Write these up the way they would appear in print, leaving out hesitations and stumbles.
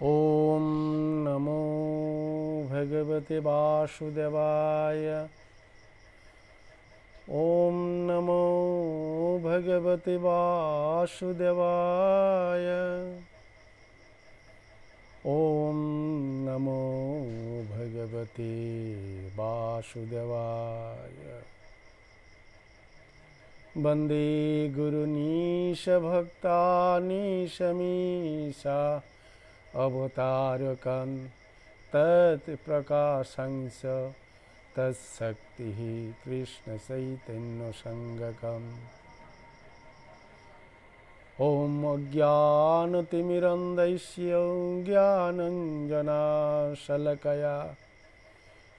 ॐ नमो भगवते वासुदेवाय। ॐ नमो भगवते वासुदेवाय। ॐ नमो भगवते वासुदेवाय। वन्दे गुरुनीश भक्तानीशमीशा अवतारकं तत्प्रकाशंस तत्शक्तिः कृष्णचैतन्यसङ्गकम्। ॐ अज्ञानतिमिरन्धस्य ज्ञानाञ्जनशलाकया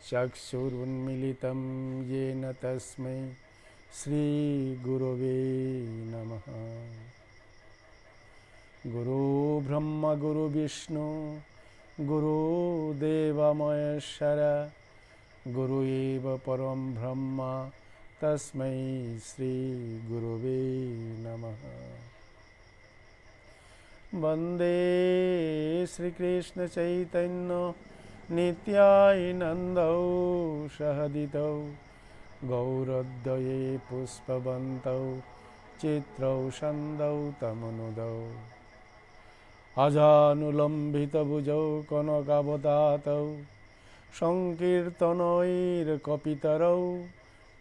चक्षुरुन्मीलितं येन तस्मै श्रीगुरवे नमः। गुरु ब्रह्मा गुरु विष्णु गुरुदेव महेश्वर गुरु एव परं ब्रह्म तस्मै श्री गुरवे नमः। वन्दे श्रीकृष्ण चैतन्य नित्यानन्दौ सहदितौ गौरोदये पुष्पवन्तौ चित्रौ छन्दौ तमनुदौ अजानुलम्बितभुजौ कनकावदातौ संकीर्तनैर्कपितरौ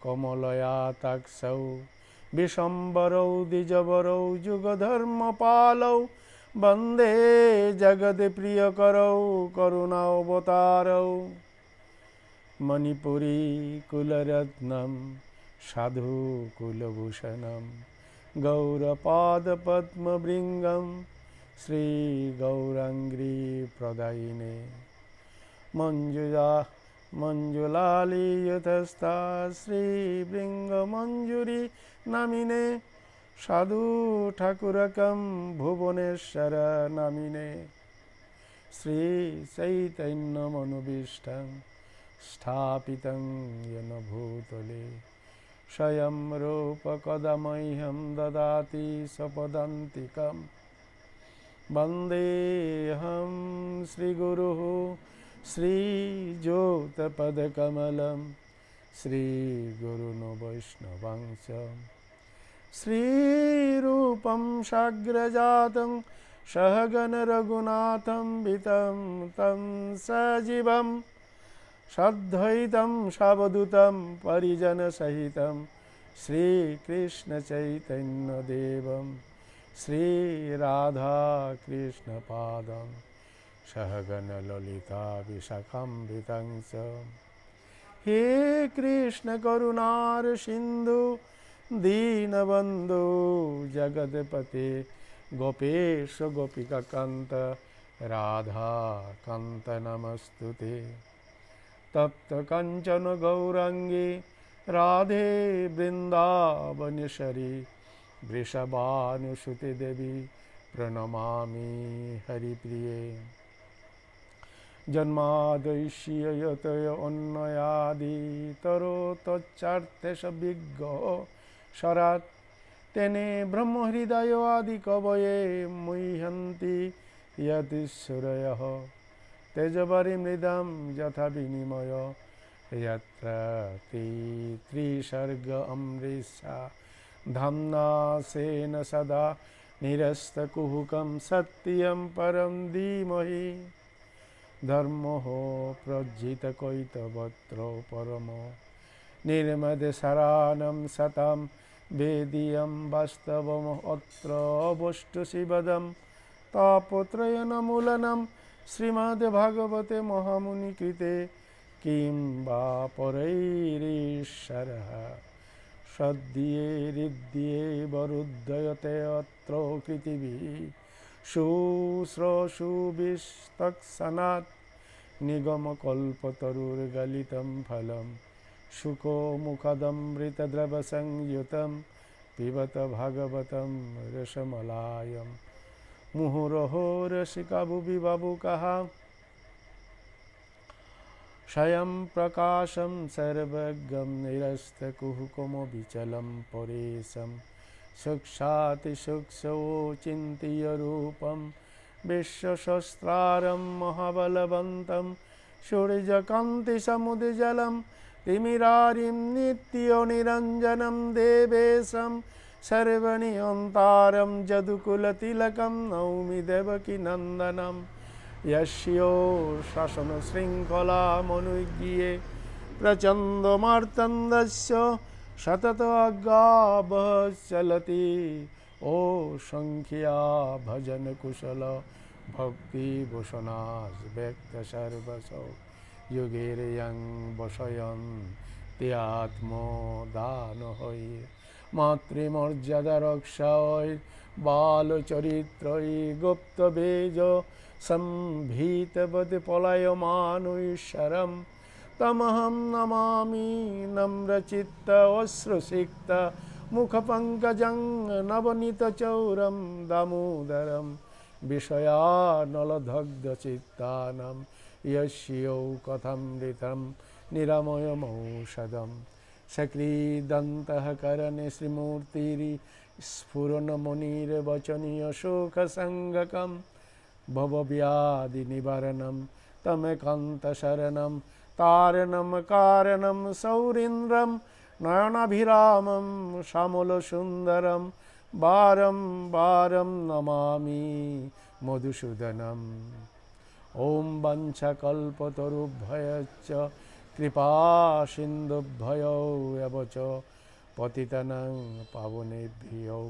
कमलयाताक्षौ विशम्बरौ द्विजवरौ युगधर्मपालौ वन्दे जगत्प्रियकरौ करुणावतारौ मणिपुरी कुलरत्नं साधुकुलभूषणं गौरपादपद्मभृङ्गं श्रीगौराङ्गी प्रदायिने मञ्जुलालियतस्ता श्रीभृङ्गमञ्जुरी नामिने साधु ठाकुरकं भुवनेश्वर नामिने श्रीचैतन्यमनुभीष्टं स्थापितं येन भूतले स्वयं रूप कदा मह्यं ददाति स्वपदान्तिकम्। वन्देऽहं श्रीगुरुः श्रीयुतपदकमलं श्रीगुरुन् वैष्णवांश श्रीरूपं साग्रजातं सहगण रघुनाथं वितं तं सजीवं सद्वैतं सावधूतं परिजनसहितं श्रीकृष्णचैतन्यदेवं श्रीराधाकृष्णपादं सहगण ललिता विशाखान्वितं च। हे कृष्ण करुणार सिन्धु दीनबन्धु जगत्पते गोपेश गोपिकान्त राधाकान्त नमस्तुते। तप्त कंचन गौरांगी राधे वृंदावनेश्वरी वृषभानुसुते देवी प्रणमामि हरिप्रिये। जन्माद्यस्य यतोऽन्वयादि तरोतच्चार्थेष विग्रहो शरात् तेने ब्रह्महृदय आदि कवये मुह्यन्ति यतीश्वरयः तेजवरिमृदं यथा विनिमय यत्र त्रिसर्ग अमृषा धाम्ना स्वेन सदा निरस्तकुहकं सत्यं परं धीमहि धर्मो प्रज्जितकैतवत्रो परमो निर्मदशराणं सतं वेदियं वास्तवमत्र अवष्टुशिवदं तापत्रयनमूलनं श्रीमद्भागवते महामुनिकृते किं वा परैरीश्वरः सद्ये हृद्ये वरुद्धयते अत्र पृथिवी शुश्रूषुभिस्तत्सनात् निगमकल्पतरुर्गलितं फलं शुकोमुखदमृतद्रवसंयुतं पिबत भागवतं रसमलायम् मुहुरहो रसिका भुवि बाबुकः स्वयं प्रकाशं सर्वज्ञं निरस्तकुहकमविचलं परेशं सूक्ष्मातिसूक्ष्मो चिन्तय रूपं विश्वसहस्रारं महाबलवन्तं सूर्यकान्तिसमुद्रजलं तिमिरारिं नित्यनिरञ्जनं देवेशं सर्वनियन्तारं जदुकुलतिलकं नौमि देवकीनन्दनं यस्यो शासनशृङ्खलामनुज्ञे प्रचण्डमार्तण्डस्य सततगावः चलति ओ संख्या भजन कुशल भक्ति भूषणास व्यक्त सर्वसौ युगेरयं बसयन् त्यात्मो दान हय मातृमर्यादा रक्षाय बालचरित्रय गुप्त बेज संभीतवद पलायमानुईश्वरम् तमहं नमामि नम्रचित्त अश्रुसिक्त मुखपङ्कजं नवनीतचौरं दामोदरं विषयानलदग्धचित्तानां यस्यो कथमृतं निरामयमौषधं सकृदन्तः करणे श्रीमूर्तिर्स्फुरन्मुनिर्वचनीयशोकसङ्गकं भवव्याधिनिवारणं तमेकान्तशरणं तारणं कारणं सौरीन्द्रं नयनाभिरामं श्यामलसुन्दरं वारं वारं नमामि मधुसूदनम् ॐ वञ्चकल्पतरुभ्यश्च कृपासिन्धुभ्यो एव च पतितानां पावनेभ्यो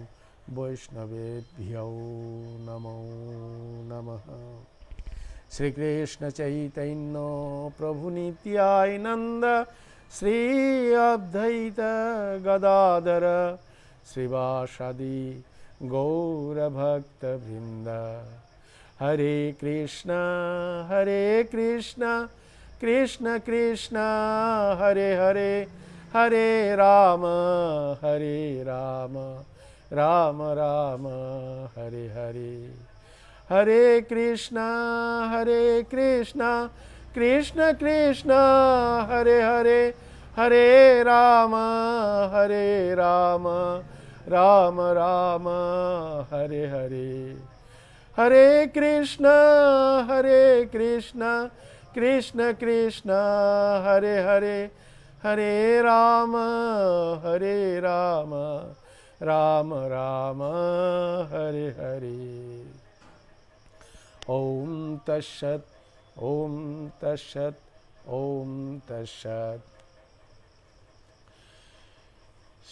वैष्णवेभ्यो नमो नमः। श्री कृष्ण चैतन्य प्रभु नित्यानंद श्री अद्वैत गदाधर श्रीवासादि गौर भक्त वृंद हरे कृष्ण कृष्ण कृष्ण हरे हरे हरे राम राम राम हरे हरे हरे कृष्णा कृष्ण कृष्ण हरे हरे हरे राम राम राम हरे हरे हरे कृष्णा कृष्ण कृष्ण हरे हरे हरे राम राम राम हरे हरे। ओम तत्सत ओम तत्सत ओम तत्सत।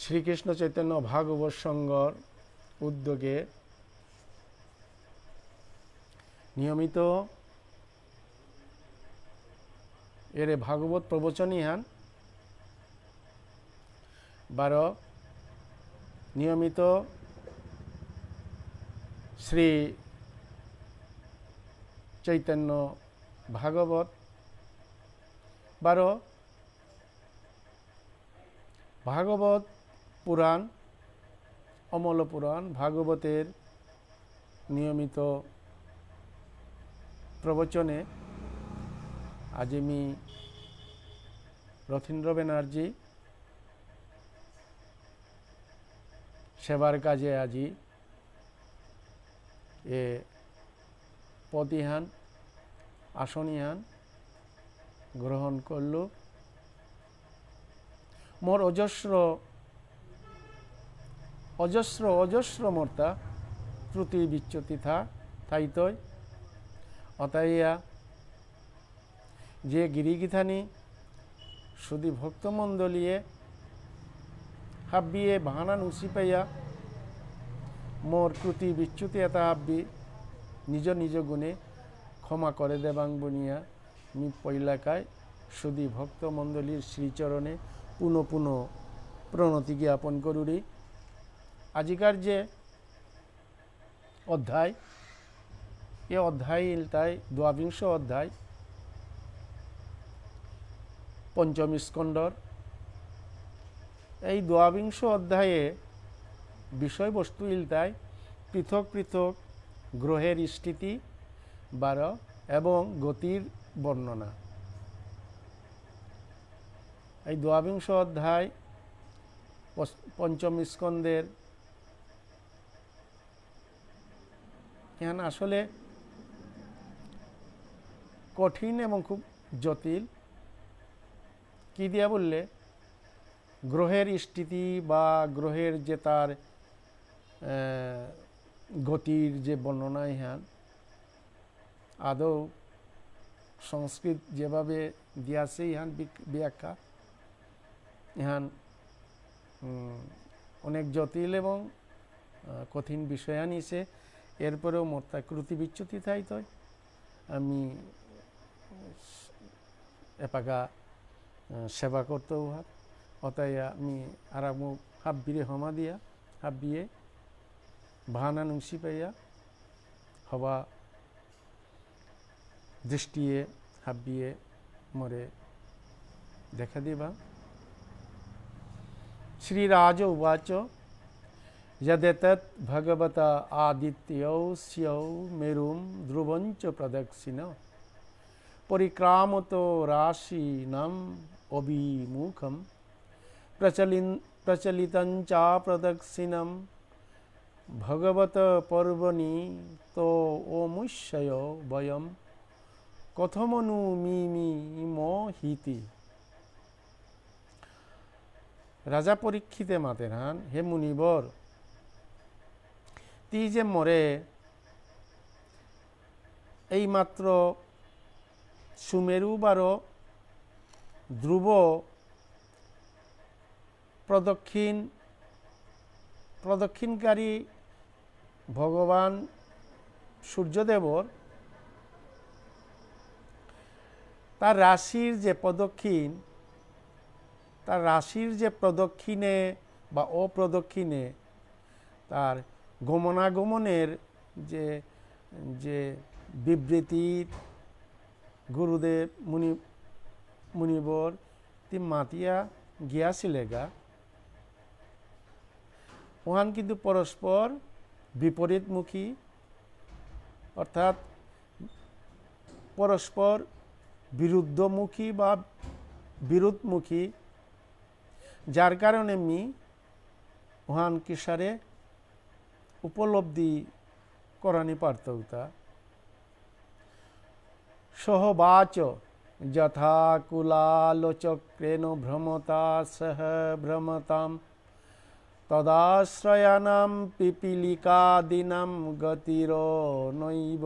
श्रीकृष्ण चैतन्य भागवत संघर उद्योगे नियमित एरे भागवत प्रवचनियान 12 नियमित श्री चैतन्य भागवत 12 भागवत पुराण अमल पुराण भागवतेर नियमित प्रवचने आज मी रथीन्द्र बैनार्जी सेवार काजे আজি ए पदिहान आसनिहान ग्रहण करलो मोर अजस्र अजस्र अजस्र मर्ता त्रुटि बिच्युति था थाइतय अतएया जे गिरिगिथानी सुधी भक्तमंडलिए हाबिए भाना नुसी पाइया मोर त्रुटि बिच्युति एता हाबी निज निज गुणे क्षमा करे देबां बनिया मी पयलाकाय सुधी भक्तमंडलीर श्रीचरणे पुनः पुनः प्रणति ज्ञापन करुरी। आजिकार जे अध्याय ये अध्याय ताई 22 अध्याय पंचम स्कंदर এই 22 अध्याये विषय वस्तु इलताय पृथक पृथक ग्रहेर स्थिति 12 एवं गतिर वर्णना। এই 22 अध्याय पंचम स्कंदेर एखाने आसले কঠিন এবং খুব জটিল। কি দিয়া বললে গ্রহের স্থিতি বা গ্রহের যে তার গতির যে বর্ণনা ইহান আদৌ সংস্কৃত যেভাবে দিয়াছে ইহান ব্যাখ্যা ইহান অনেক জটিল এবং কঠিন বিষয় আনিছে। এরপরেও মোর তা ত্রুটি বিচ্যুতি তাই তয় আমি এপাকা সেবা করতেও হাত অতাই আমি আরামু হাব্বিরে হমা দিয়া হাব্বিয়ে ভানা নুংসি পাইয়া হবা দৃষ্টিয়ে হাব্বিয়ে মরে দেখা দিবা। শ্রীরাজ উবাচ यदेतत् भगवता आदित्यौ स्यौ मेरुं ध्रुवञ्च प्रदक्षिण परिक्रामतो राशीनाम् अभिमुखं प्रचलितञ्च प्रदक्षिणं भगवत पर्वणि तो ओमुष्य वयं कथमनुमिमीमोहिति। राजा परीक्षिते मातेरान हे मुनिवर ती जे मरे এই মাত্র সুমেরু বারো ধ্রুব প্রদক্ষিণকারী ভগবান সূর্যদেবর তার রাশির যে প্রদক্ষিণ তার রাশির যে প্রদক্ষিণে বা অপ্রদক্ষিণে তার গমনাগমনের যে যে বিবৃতি গুরুদেব মুনিবর তি মাতিয়া গিয়াছিলেগা ওহান কিন্তু পরস্পর বিপরীতমুখী অর্থাৎ পরস্পর বিরুদ্ধমুখী বা বিরোধমুখী যার কারণে মি ওহান কিসারে উপলব্ধি করানি পারতৌতা। সহবাচ যথা কুলালোচক্রেণ ভ্রমতা সহ ভ্রমতাম তদাশ্রয়ানাম পিপীলিকাদিনাম গতির নৈব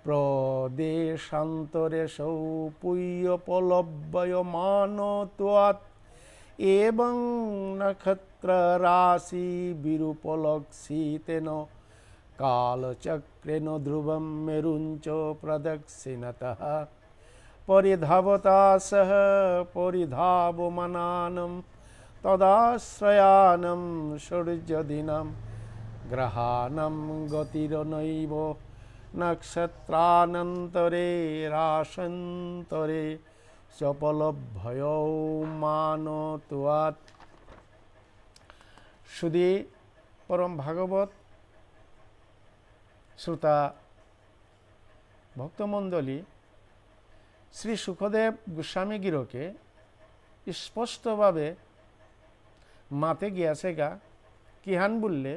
প্রদেশান্তরে সৌপুয়্যপলব্যমানত্বাৎ এবং নক্ষত্র রাশি বিরূপলক্ষিতেন কালচক্রেণ ধ্রুবম মেরুঞ্চ প্রদক্ষিণতঃ পরিধাবতা সহ পরিধাবমানানম তদাশ্রয়ানম সূর্যদিনম গ্রহাণম গতিরনৈব নক্ষত্রানন্তরে রাশান্তরে চপলভ্যমানত্বাৎ। শুধু পরম ভাগবত শ্রোতা ভক্তমণ্ডলী শ্রী সুখদেব গোস্বামী গিরকে স্পষ্টভাবে মাতে গিয়াছে গা কিহান বললে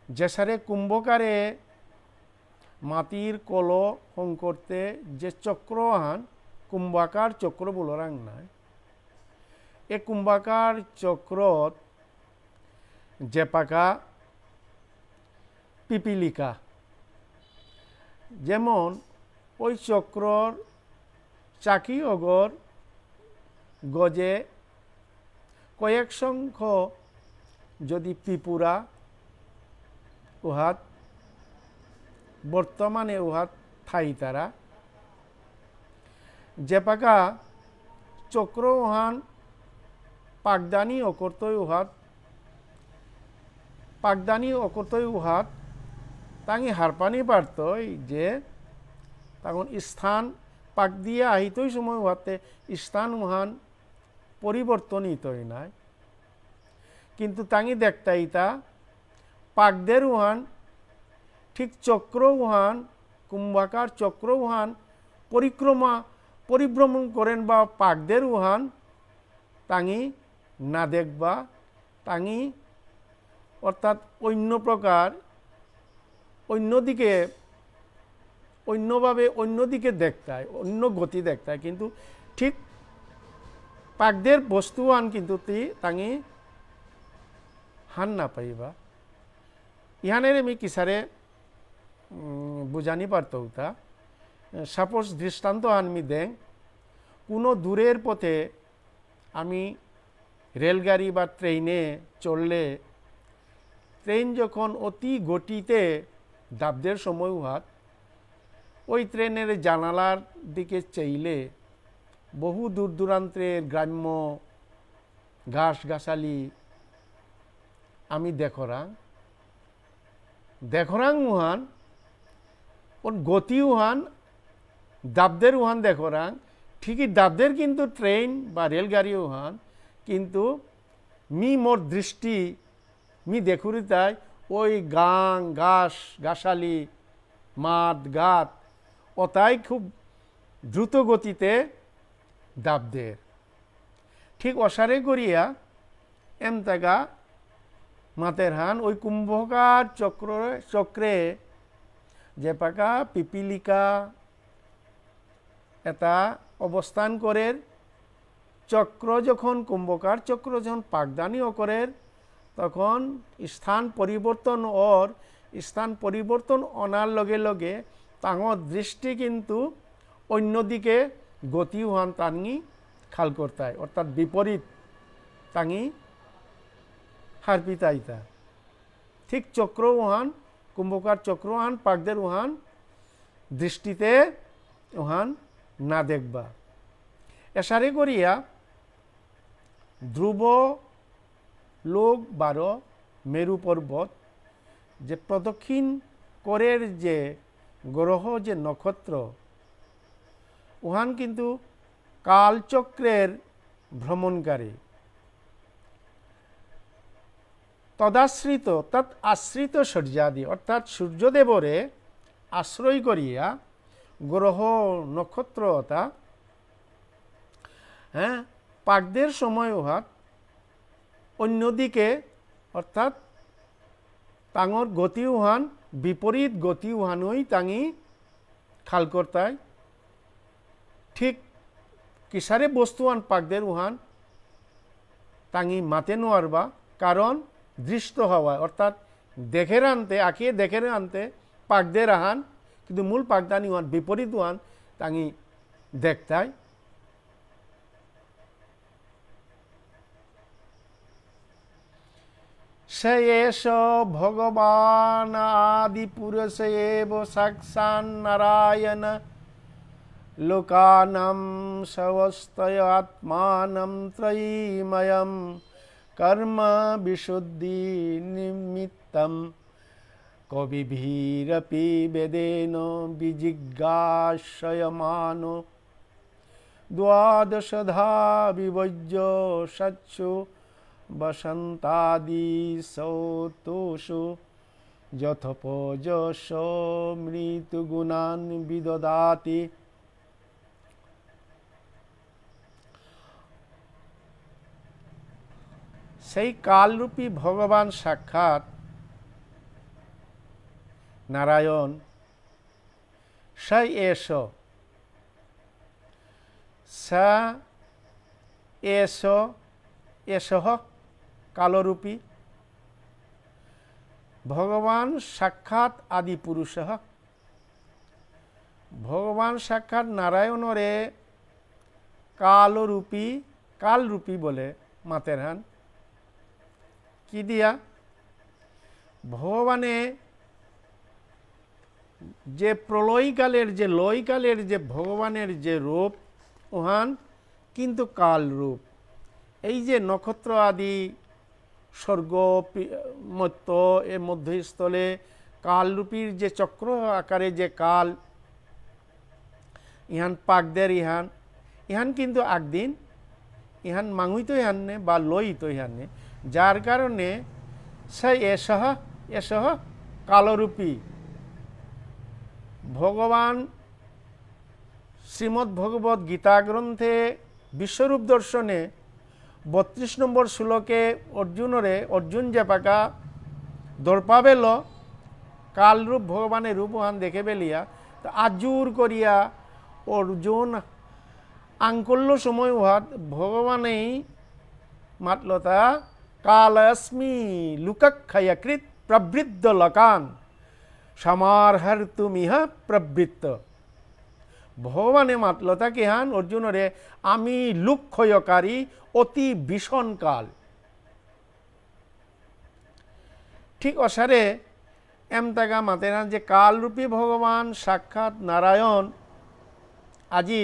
যেসারে কুম্ভকারে মাটির কল হং করতে যে চক্র আহান কুম্ভাকার চক্র বলরাং নাই এ কুম্ভাকার চক্রত যে পাকা পিপিলিকা যেমন ওই চক্রর চাকি অগর গজে কয়েক সংখ্য যদি পিপুরা উহাত বর্তমানে উহাত থাই তারা যে পাকা চক্র উহান পাকদানি অকর্তই উহাত তাঙি হারপানি পারতই যে তখন স্থান পাক দিয়ে আহিতই সময় উহাতে স্থান উহান পরিবর্তনইতই নাই কিন্তু তাঙি দেখতাইতা পাকদের উহান ঠিক চক্র উহান কুম্ভাকার চক্র উহান পরিভ্রমণ করেন বা পাকদের উহান তাঙি না দেখবা তাঙি অর্থাৎ অন্যদিকে অন্যভাবে অন্যদিকে দেখতে হয়, অন্য গতি দেখতে হয়, কিন্তু ঠিক পাকদের বস্তু আন কিন্তু তাঙি হান না পাইবা ইহানের আমি কিসারে বুঝানি পারত তা সাপোজ দৃষ্টান্ত আনমি দেন কোনো দূরের পথে আমি রেলগাড়ি বা ট্রেনে চললে ট্রেন যখন অতি গতিতে দাবদের সময় হাত ওই ট্রেনের জানালার দিকে চাইলে বহু দূর দূরান্তের গ্রাম্য ঘাস গাছালি আমি দেখরাং উহান ওর গতি উহান দাবদের উহান দেখরাং ঠিকই দাবদের কিন্তু ট্রেন বা রেলগাড়ি উহান কিন্তু মোর দৃষ্টি দেখুরি তাই ওই গাং ঘাস গাছালি মাঠ গাত ওটাই খুব দ্রুত গতিতে দাবদের ঠিক অসারে করিয়া এমতাগা মাতের হান ওই কুম্ভকার চক্রে যে পাকা পিপিলিকা এটা অবস্থান করে চক্র যখন কুম্ভকার চক্র যখন পাকদানিও করে তখন স্থান পরিবর্তন অনার লগে লগে তাঙর দৃষ্টি কিন্তু অন্যদিকে গতি হন তাঙ্গি খাল করতায় অর্থাৎ বিপরীত তাঙ্গি হারপিতাইতা ঠিক চক্র উহান কুম্ভকার চক্র উহান পাকদের উহান দৃষ্টিতে উহান না দেখবা এসারে করিয়া ধ্রুব লোক 12 মেরু পর্বত যে প্রদক্ষিণ করের যে গ্রহ যে নক্ষত্র উহান কিন্তু কালচক্রের ভ্রমণকারী তদাশ্রিত তৎ আশ্রিত সূর্যাদি অর্থাৎ সূর্যদেবরে আশ্রয় করিয়া গ্রহ নক্ষত্রতা পাকদের সময় উহাত অন্যদিকে অর্থাৎ তাঙর গতি উহান বিপরীত গতি উহানই তাঙি খাল করতায় ঠিক কিসারে বস্তুয়ান পাকদের উহান তাঙি মাতে নোয়ারবা কারণ দৃষ্ট হওয়া অর্থাৎ দেখের আনতে আঁকিয়ে দেখের আনতে পাকদের আহান কিন্তু মূল পাকদানি উহান বিপরীত উহান তাঙি দেখতায় সে এষ ভগবান আদি পুরুষ এব সাক্ষাৎ নারায়ণ লোকানাম সবস্তয় আত্মানম ত্রয়ীময়ম কর্ম বিশুদ্ধি নিমিত্তম কবিভিরপি বেদেন বিজিজ্ঞাসয়মানো দ্বাদশধা বিভজ্য সচ্ছু বসন্তাদি সৌতোষু যথপোজস মৃত্যুগুণান বিদদাতি সেই কালরূপী ভগবান সাক্ষাৎ নারায়ণ সেই এসহ কালরূপী ভগবান সাক্ষাৎ আদি পুরুষ ভগবান সাক্ষাৎ নারায়ণরে কালরূপী বলে মাতের হান কি দিয়া ভগবানে যে প্রলয়কালের যে লয়কালের যে ভগবানের যে রূপ উহান কিন্তু কাল রূপ এই যে নক্ষত্র আদি স্বর্গ মত্য এর মধ্যস্থলে কালরূপীর যে চক্র আকারে যে কাল ইহান পাকদের ইহান কিন্তু একদিন ইহান মাঙুই তো ইহান্নে বা লই তো ইহান্নে যার কারণে সে এসহ কালরূপী ভগবান শ্রীমদ্ ভগবত গীতা গ্রন্থে বিশ্বরূপ দর্শনে 32 নম্বর শ্লোকে অর্জুন যে পাকা দর্পা বেল কালরূপ ভগবানের রূপহান দেখে বেলিয়া আজুর করিয়া অর্জুন আঙ্কল্য সময় উহাত ভগবানেই মাতলতা কালস্মি লুকাক্ষয়কৃত প্রবৃদ্ধ লকান সমারহর তুমিহা প্রবৃত্ত ভগবানে মাতলতা কি হান অর্জুনরে আমি লুক্ষয়কারী অতি ভীষণ কাল ঠিক অসারে এমতাগা মাতেরান যে কালরূপী ভগবান সাক্ষাৎ নারায়ণ আজি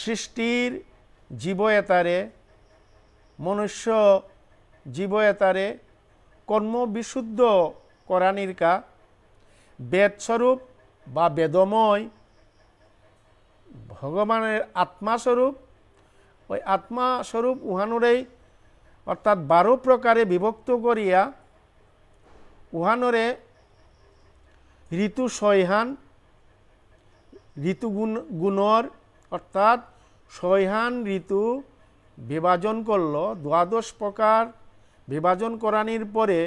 সৃষ্টির জীব এতারে মনুষ্য জীব এতারে কর্ম বিশুদ্ধ করানিরকা বেদস্বরূপ বা বেদময় ভগবানের আত্মাস্বরূপ ওই আত্মাস্বরূপ উহানুরেই অর্থাৎ 12 প্রকারে বিভক্ত করিয়া উহানরে ঋতু সৈহান ঋতু গুণর অর্থাৎ সৈহান ঋতু বিভাজন করল 12 প্রকার বিভাজন করানির পরে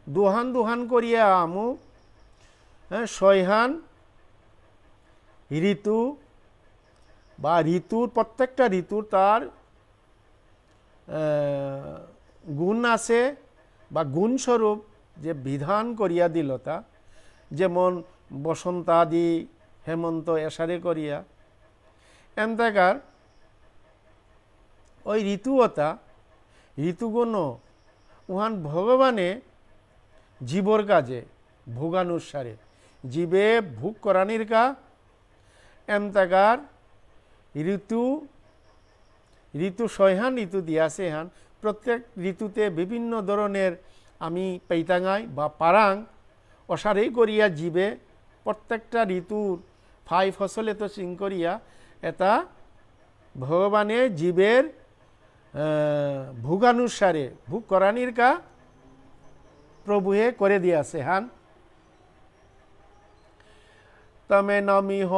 দুহান দুহান করিয়া আমু সৈহান ঋতু বা ঋতুর প্রত্যেকটা ঋতুর তার গুণ আছে বা গুণস্বরূপ যে বিধান করিয়া দিল তা যেমন বসন্ত আদি হেমন্ত এসারে করিয়া এমতাকার ওই ঋতুতা ঋতুগুণ উহান ভগবানে জীবর কাজে ভোগানুসারে জীবে ভোগ করানির কা এমতাকার ঋতু ঋতু সৈহান ঋতু দিয়াছে হান প্রত্যেক ঋতুতে বিভিন্ন ধরনের আমি পেইতাঙাই বা পারাং অসারেই করিয়া জীবে প্রত্যেকটা ঋতুর ফাই ফসলে তো সিং করিয়া এটা ভগবানে জীবের ভোগানুসারে ভোগ করানির কা প্রভুয়ে করে দিয়াছে হান তমে নমিহ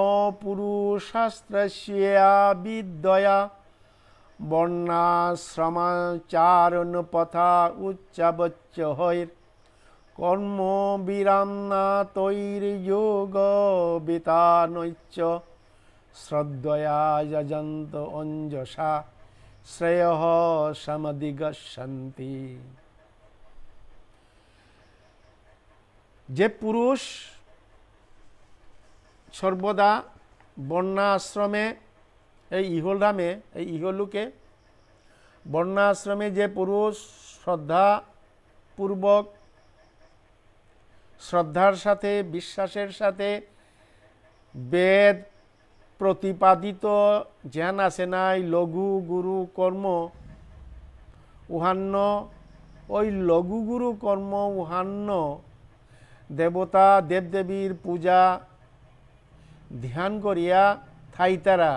পুরুষাস্ত্রস্যা বিদ্যয়া বর্ণাশ্রমাচারণ পথা উচ্চাবচ্চ হৈর কর্ম বিরামনা তৈর্যোগ বিতানৈচ্চ শ্রদ্ধয়া যজন্ত অঞ্জসা শ্রেয় সমধিগচ্ছন্তি যে পুরুষ সর্বদা বর্ণাশ্রমে এই ইহধামে এই ইহলোকে বর্ণাশ্রমে যে পুরুষ শ্রদ্ধাপূর্বক শ্রদ্ধার সাথে বিশ্বাসের সাথে বেদ প্রতিপাদিত জ্ঞান আছে নাই লঘু গুরু কর্ম উহান্ন ওই লঘু গুরু কর্ম উহান্ন দেবতা দেবদেবীর পূজা ধ্যান করিয়া থাইতারা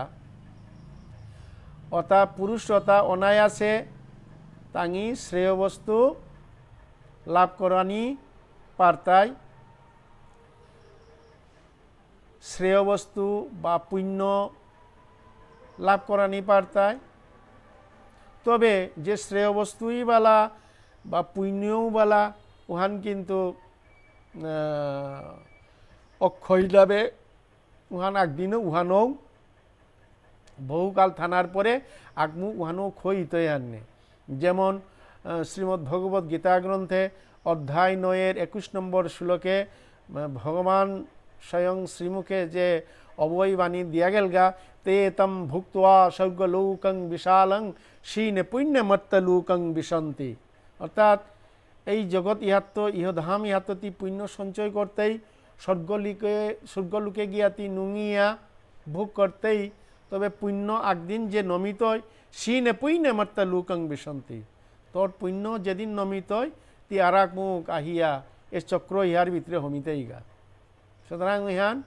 অতা পুরুষতা অনায়াসে তাঙি শ্রেয় বস্তু লাভ করানি পারতাই শ্রেয় বস্তু বা পুণ্য লাভ করানি পারতাই তবে যে শ্রেয় বস্তুই বালা বা পুণ্যও বালা উহান কিন্তু অক্ষয় লাভে উহান একদিনও উহানও বহুকাল থানার পরে আগমু উহানও ক্ষয় হইতে আননে যেমন শ্রীমদ্ ভগবত গীতা গ্রন্থে অধ্যায় 9 21 নম্বর শ্লোকে ভগবান স্বয়ং শ্রীমুখে যে অবয় বাণী দিয়া গেল গা তে তম ভুক্তা স্বর্গলোকং বিশালং শীনে পুণ্যমত্তলোকং বিশন্তি অর্থাৎ এই জগৎ ইহাত্ত ইহধাম ইহাত্ততি পুণ্য সঞ্চয় করতেই স্বর্গলোকে গিয়াতি নুঙিয়া ভোগ করতেই তবে পুণ্য একদিন যে নমিত হয় শীনে পুণ্যমত্তলোকং বিশন্তি তোর পুণ্য যেদিন নমিত হয় তি আরাক মুখ আহিয়া এ চক্র ইহার ভিতরে হমিতেই গা সুতরাং ইহান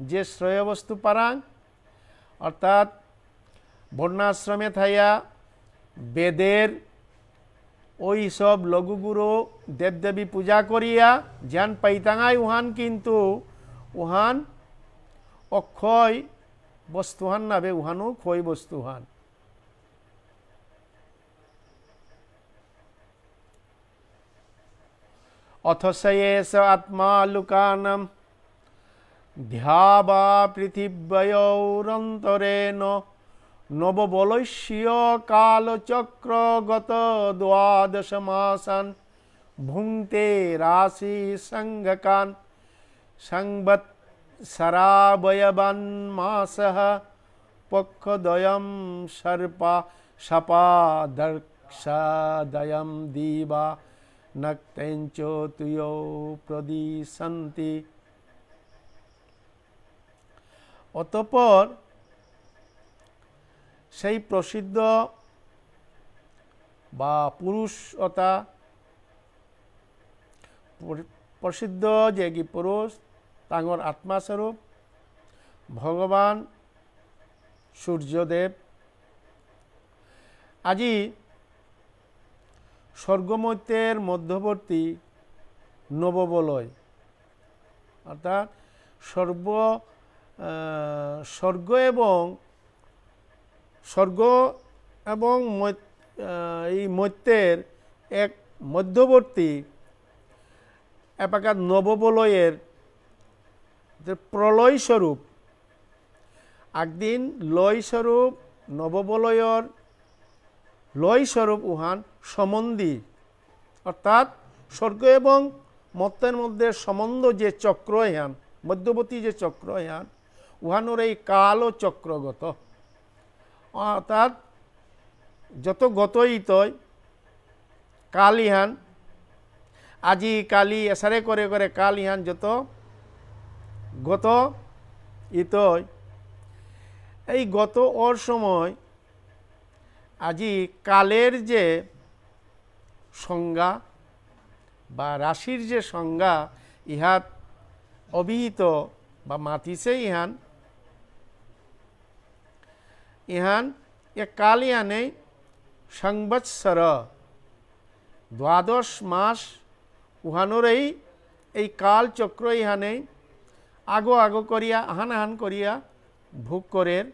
যে শ্রেয় বস্তু পারাং অর্থাৎ বর্ণাশ্রমে থাইয়া বেদের ওই সব লঘুগুরু দেবদেবী পূজা করিয়া জ্ঞান পাইতাঙাই উহান কিন্তু উহান অক্ষয় বস্তুহান নাবে উহানও ক্ষয় বস্তুহান অথ সয়েষ আত্মা লুকানম ধ্যাবা পৃথিব্যয়ৌরন্তরেণ নববলৈষ্য কালচক্রগত দ্বাদশ মাসান ভুঙ্ক্তে রাশি সংজ্ঞকান সংবৎসরাবয়বান মাসঃ পক্ষদ্বয়ম সপাদর্শদয়ম দিবা নক্তেঞ্চ তুয়ো প্রদিশন্তি। অতঃপর সেই প্রসিদ্ধ বা পুরুষতা প্রসিদ্ধ যে কি পুরুষ তাঙ্গর আত্মাস্বরূপ ভগবান সূর্যদেব আজি স্বর্গমৈত্যের মধ্যবর্তী নববলয় অর্থাৎ স্বর্গ এবং এই মৈত্যের এক মধ্যবর্তী এপাকার নববলয়ের প্রলয় স্বরূপ একদিন লয় স্বরূপ নববলয়র লয় স্বরূপ উহান সম্বন্ধী অর্থাৎ স্বর্গ এবং মর্তের মধ্যে সম্বন্ধ যে চক্র ইহান মধ্যবর্তী যে চক্র ইহান উহানোর এই কাল ও চক্রগত অর্থাৎ যত গতই তয় কাল ইহান আজি কালি এসারে করে করে কাল ইহান যত গত ইতয় এই গত ওর সময় আজি কালের যে সংজ্ঞা বা রাশির যে সংজ্ঞা ইহাত অভিহিত বা মাতিছে ইহান এ কাল ইহানে সংবৎসর দ্বাদশ মাস উহানোর এই কাল চক্র ইহানে আগো করিয়া আহান করিয়া ভোগ করের।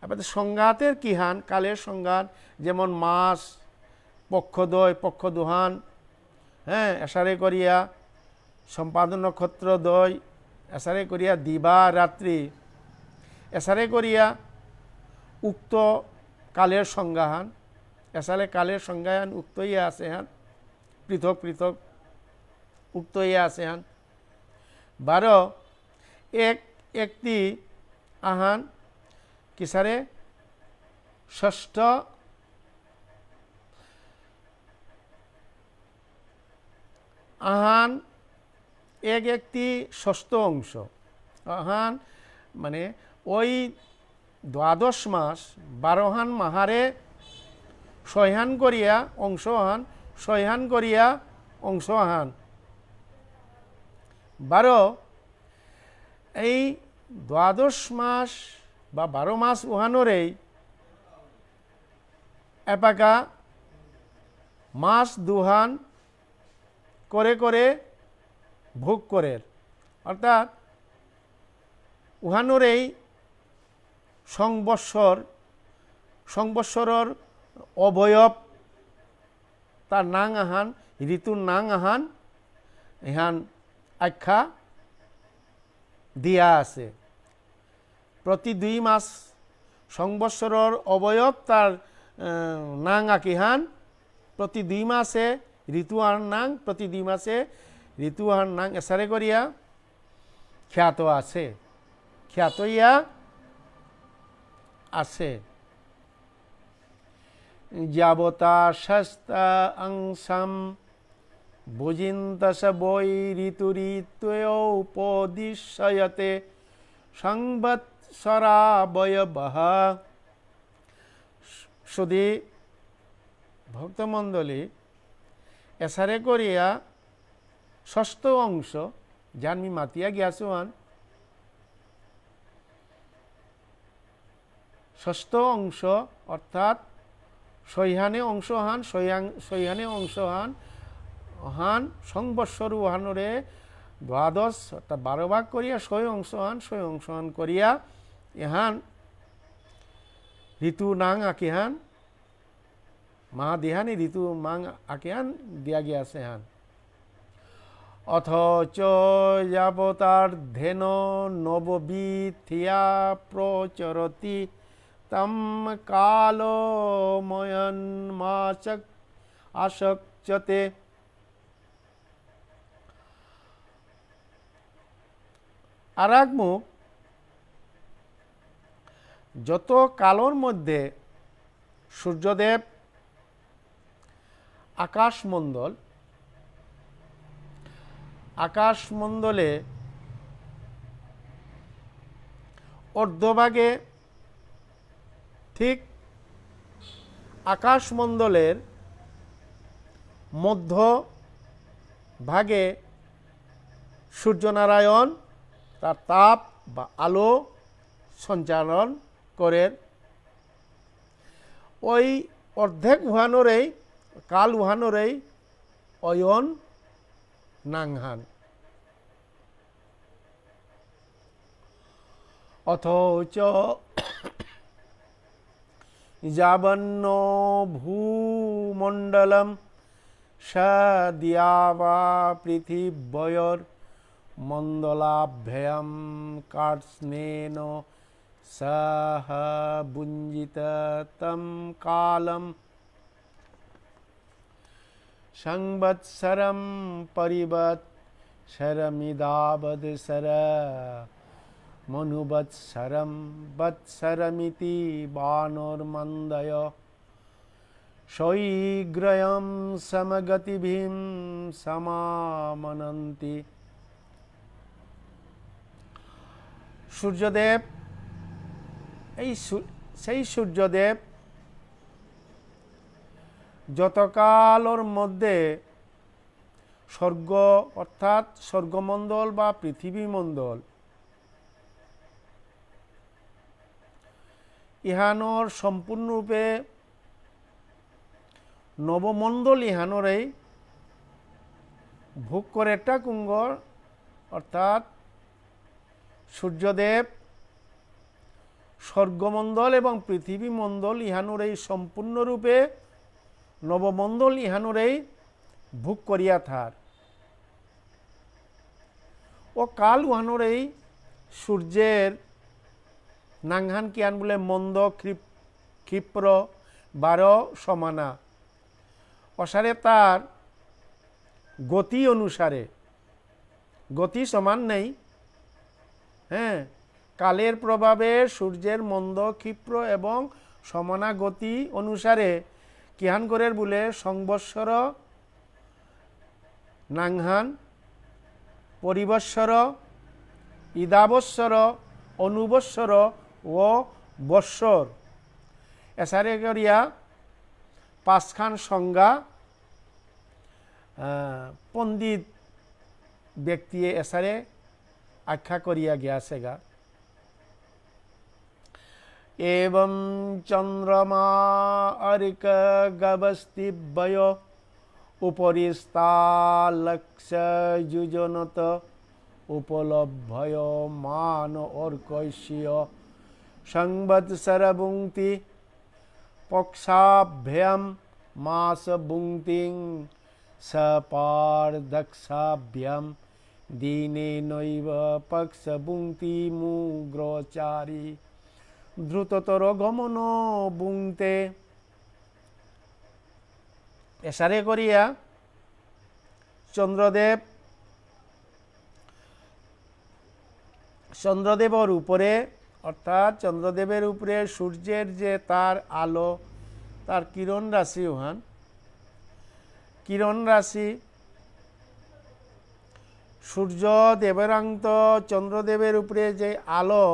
এবার সংঘাতের কিহান কালের সংঘাত যেমন মাস পক্ষ দুহান হ্যাঁ এসারে করিয়া সম্পাদন নক্ষত্র দয় এসারে করিয়া দিবা রাত্রি এসারে করিয়া উক্ত কালের সংজ্ঞাহান এসারে কালের সংজ্ঞাহান উক্ত ইয়া আছে হান পৃথক উক্ত ইয়া আছে হান 12 একটি আহান কিসারে ষষ্ঠ আহান একটি ষষ্ঠ অংশ আহান মানে ওই দ্বাদশ মাস 12 হান মাহারে 6 হান করিয়া অংশ হান 6 হান করিয়া অংশ হান 12 এই দ্বাদশ মাস বা 12 মাস উহানোরেই এপাকা মাস দুহান করে ভোগ করের অর্থাৎ উহানোরেই সংবৎসরর অবয়ব তার নাং আহান ঋতুর নাং আহান ইহান আখ্যা দিয়া আছে। প্রতি 2 মাস সংবৎসরর অবয়ব তার নাং আকিহান প্রতি 2 মাসে ঋতু আহার নাং প্রতি 2 মাসে ঋতু আহার নাং এসারে করিয়া খ্যাত আছে খ্যাত ইয়া আছে। যাবতা শাস্তা অংশম ভুজিন্তস বৈ ঋতুরিত্যৌপদিশ্যতে সংবৎসরাবয়বঃ। শুধু ভক্তমণ্ডলী এসারে করিয়া ষষ্ঠ অংশ জানমি মাতিয়া গিয়াছুয়ান ষষ্ঠ অংশ অর্থাৎ সৈহানে অংশ হান সৈহানে অংশ হান সংবৎসর উহানরে দ্বাদশ অর্থাৎ 12 ভাগ করিয়া 6 অংশ হান করিয়া ইহান ঋতু নাং আকিহান মা দিহানি ঋতু মাং আকিহান দিয়া গিয়াছে হান অথচ যাবতার্ধেন নববিথিয়া প্রচরতি তম কালময়ন্মাচক আসক্যতে। আর এক মুখ, যত কালোর মধ্যে সূর্যদেব আকাশমণ্ডলে অর্ধভাগে, ঠিক আকাশমণ্ডলের মধ্য ভাগে সূর্যনারায়ণ তার তাপ বা আলো সঞ্চালন করেন। ওই অর্ধেক উহানোরেই কাল উহানোরেই অয়ন নাংহান। অথচ যাবন্ন ভূমণ্ডলম সদিয়াবা পৃথিবয়োর মণ্ডলাভ্যয়ম কার্ষ্ণেন সহ ভুঞ্জিত তম কালম সংবৎসরম পরিবৎসরমিদাবৎসর মনুবৎসরম বৎসরমিতি বানরমন্দয় শৈগ্রয়ম সমগতিভিম সমামনন্তি। সূর্যদেব, সেই সূর্যদেব যতকালর মধ্যে স্বর্গ অর্থাৎ স্বর্গমণ্ডল বা পৃথিবীমণ্ডল ইহানোর সম্পূর্ণরূপে নবমণ্ডল ইহানোরেই ভোগ করে টাকুঙ্গর, অর্থাৎ সূর্যদেব স্বর্গমণ্ডল এবং পৃথিবীমণ্ডল ইহানোরেই সম্পূর্ণরূপে নবমণ্ডল ইহানোরেই ভোগ করিয়া থার। ও কাল উহানোরেই সূর্যের নাংহান কিয়ান বলে মন্দ ক্ষিপ্র 12 সমানা অসারে তার গতি অনুসারে, গতি সমান নেই। হ্যাঁ, কালের প্রভাবে সূর্যের মন্দ ক্ষিপ্র এবং সমানা গতি অনুসারে কিহান করের বলে সংবৎসর নাংহান, পরিবৎসর, ইদাবৎসর, অনুবৎসর ও বৎসর এসারে করিয়া 5খান সংজ্ঞা পণ্ডিত ব্যক্তি এসারে আখ্যা করিয়া গিয়াছেগা। एवं चंद्रमा अर्क गवस्तिभ्य उपरिस्तालक्ष्य युजनत उपलभ्य मान अर्कस्य संवत्सर भुंक्ति पक्षाभ्याम मास भुंक्तिं सपार्दक्षाभ्याम दीने नैव पक्ष भुंक्ति मुग्रचारी দ্রুততর গমন বুংতে। এসারে করিয়া চন্দ্রদেবের উপরে, অর্থাৎ চন্দ্রদেবের উপরে সূর্যের যে তার আলো, তার কিরণ রাশি, ওহান কিরণ রাশি সূর্য দেবেরান্ত চন্দ্রদেবের উপরে যে আলো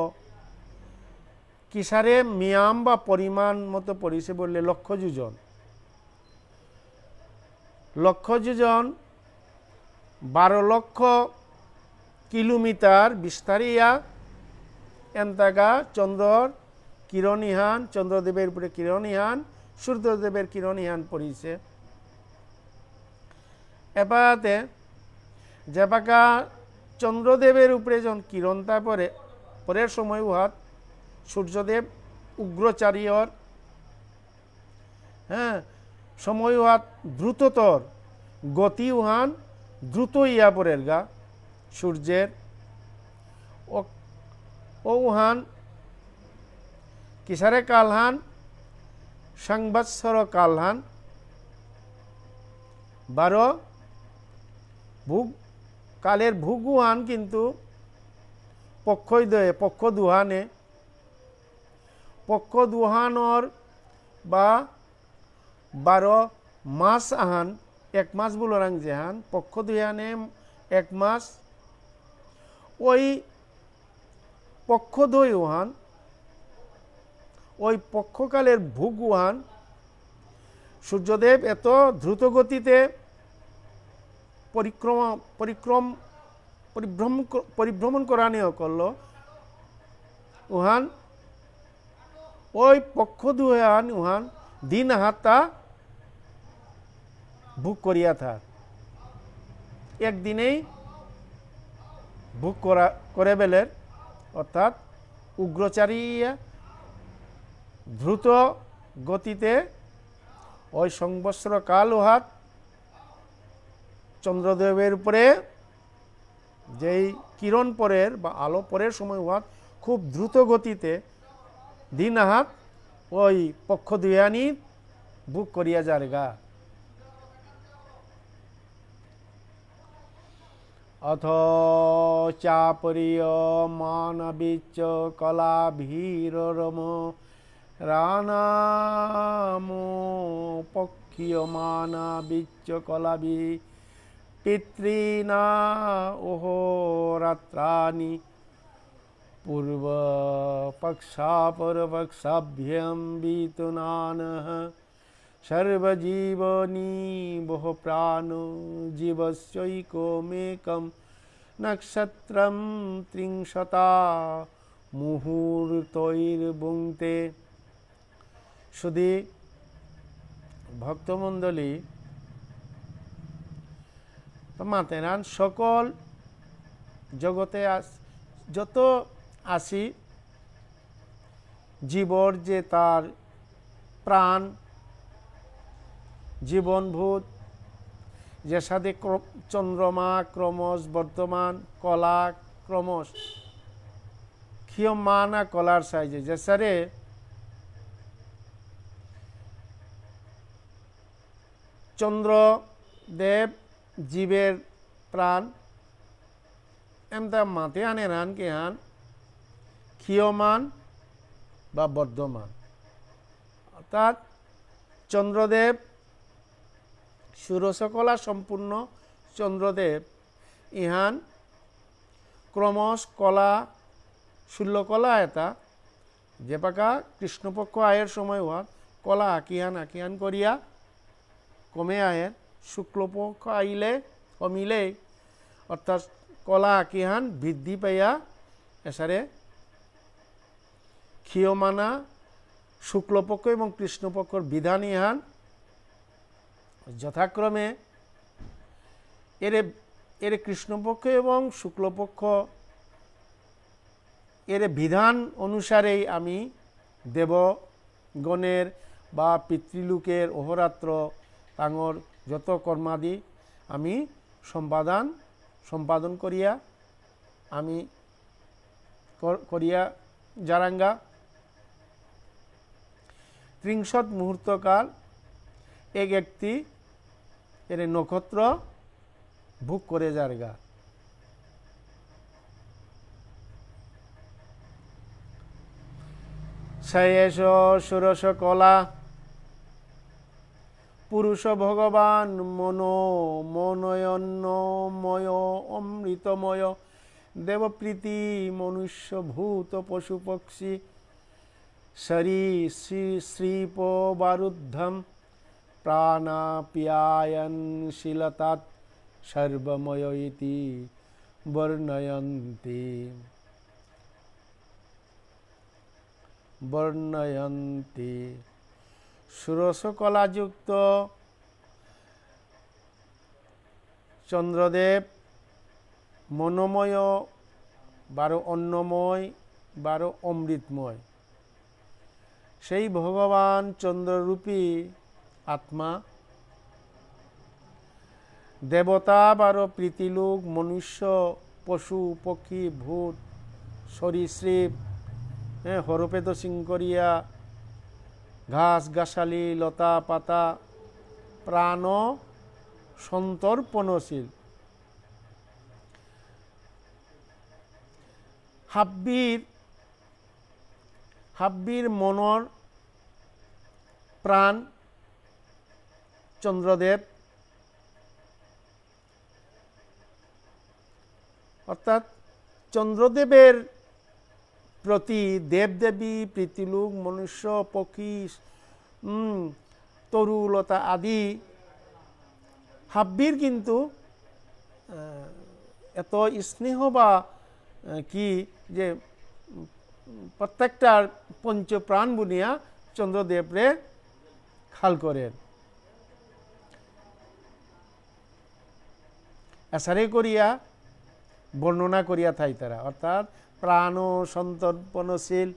কিসারে মিয়াম বা পরিমাণ মতো পড়িছে বললে লক্ষ যোজন 12 লক্ষ কিলোমিটার বিস্তারিয়া এন্তাগা চন্দ্রর কিরণ ইহান, চন্দ্রদেবের উপরে কিরণ ইহান, সূর্যদেবের কিরণ ইহান পড়িছে। এপাতে যেপাকা চন্দ্রদেবের উপরে যখন কিরণটা পরে পরের সময় উহাত সূর্যদেব উগ্রচারীয়র, হ্যাঁ, সময় উহাত দ্রুততর গতি উহান দ্রুত ইয়া পরের গা সূর্যের ওহান কিসারে কালহান সংবৎসর কালহান 12 ভুগ কালের ভুগুহান কিন্তু পক্ষ দুহানর বা 12 মাস আহান 1 মাস বুলোরাং যেহান পক্ষ দুহানে 1 মাস ওই পক্ষ দুহান ওই পক্ষকালের ভুগুহান সূর্যদেব এত দ্রুত গতিতে পরিভ্রমণ করানিও করল উহান ওই পক্ষ দুহান উহান দিন হাতা ভোগ করিয়া থাক একদিনেই ভোগ করে বেলের অর্থাৎ উগ্রচারিয়া দ্রুত গতিতে ওই সংবৎসর কাল উহাত চন্দ্রদেবের উপরে যেই কিরণ পরের বা আলো পরের সময় উহাত খুব দ্রুত গতিতে দিন হাত ওই পক্ষ দুয়ানি বুক করিয়া যারগা অথ চাপরিয় মানবিচ্চ কলা ভীররম রানামো পক্ষীয় মানবিচ্চ কলাবি পিতৃনা ওহো রাত্রানি পূর্ব পক্ষাপরপক্ষাভ্যম বিতুনানঃ সর্বজীবনী বহু প্রাণ জীবস্যৈকমেকম নক্ষত্রম ত্রিংশতা মুহূর্তৈর্বুংতে শুধু ভক্তমণ্ডলী মাতেরান সকল জগতে যত আসি জীবর যে তার প্রাণ জীবনভূত যে সাথে চন্দ্রমা ক্রমশ বর্তমান কলা ক্রমশ ক্ষীয়মানা কলার সাইজে যে সারে চন্দ্রদেব জীবের প্রাণ এমতা মাতে আনে রান কে হান ক্ষীয়মান বা বর্ধমান অর্থাৎ চন্দ্রদেব ষোড়শকলা সম্পূর্ণ চন্দ্রদেব ইহান ক্রমশ কলা ষোলকলা এটা যে পাকা কৃষ্ণপক্ষ আয়ের সময় হওয়ার কলা আকিয়ান করিয়া কমে আয়ের শুক্লপক্ষ আইলে কমিলে অর্থাৎ কলা আকিহান বৃদ্ধি পাইয়া এসারে ক্ষীয়মানা শুক্লপক্ষ এবং কৃষ্ণপক্ষর বিধান ইহান যথাক্রমে এর কৃষ্ণপক্ষ এবং শুক্লপক্ষ এর বিধান অনুসারেই আমি দেবগণের বা পিতৃলোকের অহরাত্র তাঙর যত কর্মাদি আমি সম্পাদন করিয়া আমি করিয়া জারাঙ্গা ত্রিংশত মুহূর্তকাল একটি এর নক্ষত্র ভোগ করে যারগা সয়েশ ষোড়শ কলা পুরুষ ভগবান মনয়ন্নময় অমৃতময় দেবপ্রীতি মনুষ্য ভূত পশু পক্ষী শরী শ্রীপ বারুদ্ধম প্রাণাপ্যায়ন শীলতাৎ সর্বময় ইতি বর্ণয়ন্তি ষোড়শ কলাযুক্ত চন্দ্রদেব মনোময় 12 অন্নময় 12 অমৃতময় সেই ভগবান চন্দ্ররূপী আত্মা দেবতা বারো প্রীতিলোক মনুষ্য পশু পক্ষী ভূত সরীসৃপ হরপেদ সিংকরিয়া ঘাস গাছালি লতা পাতা প্রাণ সন্তর্পণশীল। হাব্বির মনর প্রাণ চন্দ্রদেব, অর্থাৎ চন্দ্রদেবের প্রতি দেবদেবী প্রীতিলোক মনুষ্য পক্ষী তরুলতা আদি হাব্বির কিন্তু এত স্নেহ বা কি যে প্রত্যেকটার পঞ্চপ্রাণ বুনিয়া চন্দ্রদেবরে খাল করেন। এসারে করিয়া বর্ণনা করিয়া থাই তারা, অর্থাৎ প্রাণ সন্তর্পণশীল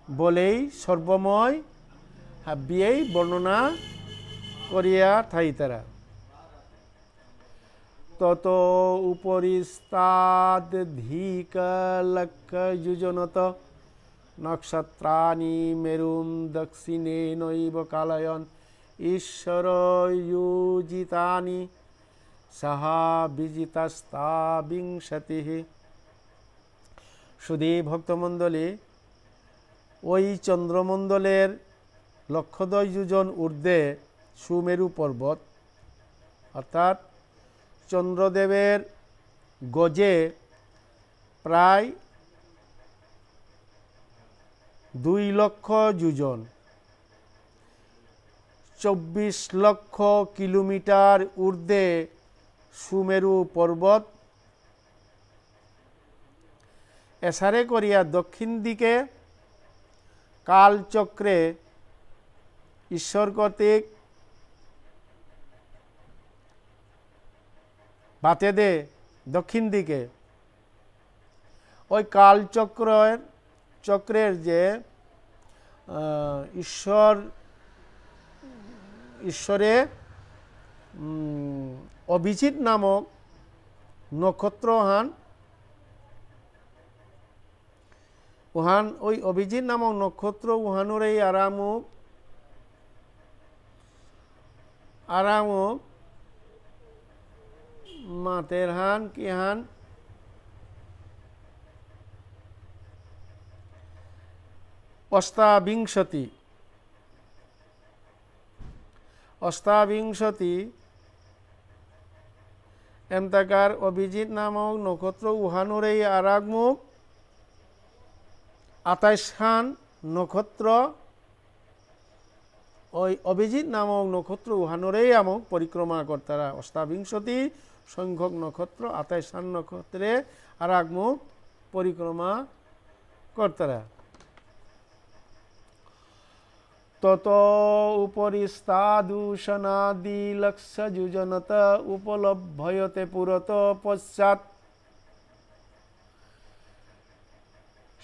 বলেই সর্বময় হাব্বিয়েই বর্ণনা করিয়া থাই তারা। তত উপরিস্তাদ ধিক লক্ষ যুজনত নক্ষত্রাণি মেরুম দক্ষিণে নৈব কালয়ন ঈশ্বর যুজিতানি সাহা বিজিতাস্তা বিংশতি। শুধু ভক্তমণ্ডলী, ওই চন্দ্রমণ্ডলের লক্ষদ্বয় যোজন ঊর্ধ্বে সুমেরু পর্বত, অর্থাৎ চন্দ্রদেবের গজে প্রায় 2 লক্ষ যোজন 24 লক্ষ কিলোমিটার ঊর্ধ্বে সুমেরু পর্বত। এসারে করিয়া দক্ষিণ দিকে কালচক্রে ঈশ্বর কর্তৃক বাতে দে দক্ষিণ দিকে ওই চক্রের যে ঈশ্বরে অভিজিৎ নামক নক্ষত্র উহান ওই অভিজিৎ নামক নক্ষত্র উহানুর এই আরামুক মাতের হান কি হান অষ্টাবিংশতি এমতাকার অভিজিৎ নামক নক্ষত্র উহানুর এই আরাগমুখ 28 খান নক্ষত্র ওই অভিজিৎ নামক নক্ষত্র উহানুরেই আমক পরিক্রমা কর্তারা। অষ্টাবিংশতি সংখ্যক নক্ষত্র 28 খান নক্ষত্রে আরাগমুখ পরিক্রমা কর্তারা। তত উপরিস্তাদূষণাদি লক্ষ যুজনত উপলভ্যতে পুরত পশ্চাৎ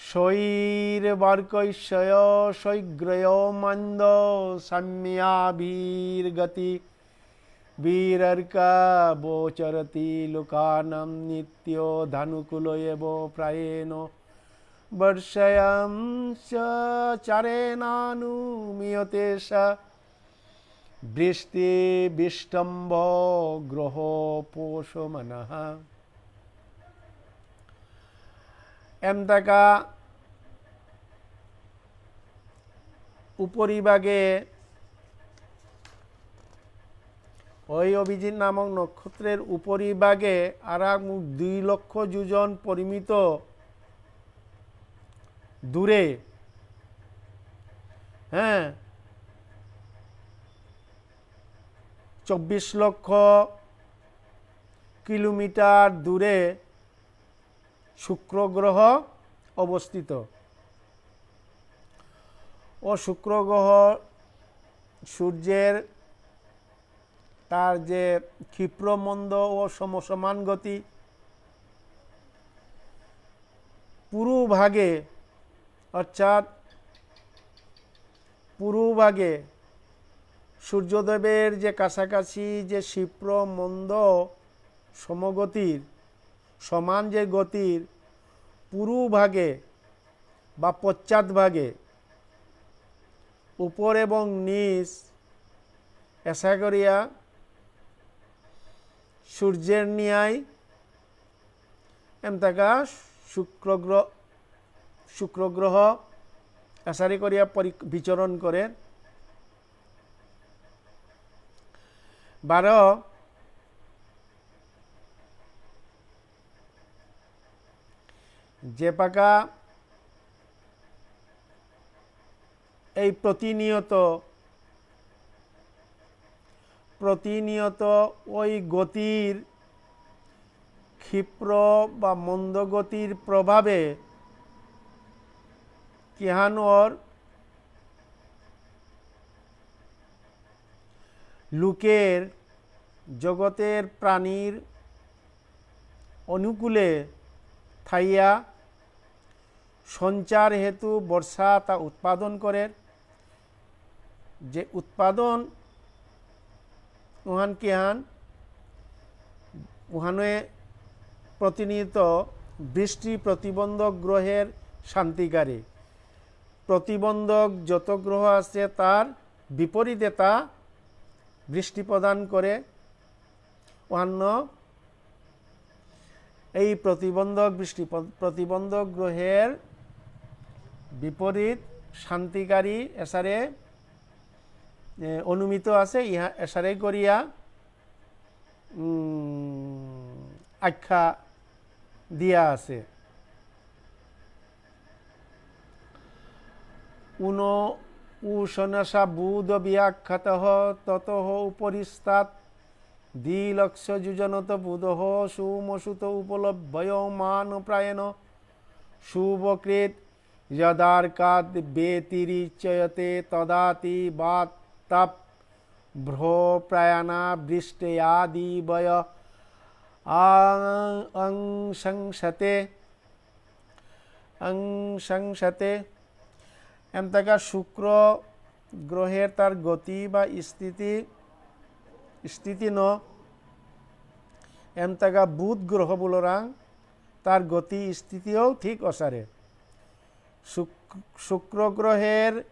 শৈর্বার্কৈশয় শৈগ্রয় মন্দ সাম্যাভির্গতি বীরর্কা বোচরতি লোকানাম নিত্য ধানুকুল এব প্রায়েণ বর্ষয়াম চারেনানুমিয়তে সা বৃষ্টি বিষ্টম্ভ গ্রহ পোষমনঃ। এমতাকা উপরিভাগে ওই অভিজিৎ নামক নক্ষত্রের উপরিভাগে আরাগমুখ 2 লক্ষ যোজন পরিমিত দূরে 24 লক্ষ কিলোমিটার দূরে শুক্র গ্রহ অবস্থিত। ও শুক্র গ্রহ সূর্যের তার যে ক্ষিপ্রমন্দ ও সমসমান গতি, পূর্বভাগে অর্থাৎ পূর্বভাগে সূর্যদেবের যে কাছাকাছি যে ক্ষিপ্র মন্দ সমগতির সমান যে গতির পূর্বভাগে বা পশ্চাৎভাগে উপর এবং নিচ এসা করিয়া সূর্যের ন্যায় এমতাকা শুক্র গ্রহ এসারি করিয়া বিচরণ করে 12 যে পাকা এই প্রতিনিয়ত ওই গতির ক্ষিপ্র বা মন্দ গতির প্রভাবে কিহানোর লোকের জগতের প্রাণীর অনুকূলে থাইয়া সঞ্চার হেতু বর্ষা তা উৎপাদন করে যে উৎপাদন উহান কিহান উহানে প্রতিনিয়ত বৃষ্টি প্রতিবন্ধক গ্রহের শান্তিকারী প্রতিবন্ধক যত গ্রহ আছে তার বিপরীতে তা বৃষ্টি প্রদান করে অন্য এই প্রতিবন্ধক গ্রহের বিপরীত শান্তিকারী এসারে অনুমিত আছে ইহা এসারে করিয়া আখ্যা দিয়া আছে উষনসা বুধ বিয়াখ্যাত ততঃ উপরিস্তাৎ দ্বিলক্ষ যুজনত বুধ সুমসুত উপলভ্য মান প্রায়ণ শুভকৃত যদার্কাদ বেতিরিচয়তে তদাতি বাতাপ ভ্রো প্রয়াণা বৃষ্টিয়াদিবয় অংশংসতে এমতাকা শুক্র গ্রহের তার গতি বা স্থিতি ন এমতাকা বুধ গ্রহ বলরাং তার গতি স্থিতিও ঠিক অসারে শুক্র গ্রহের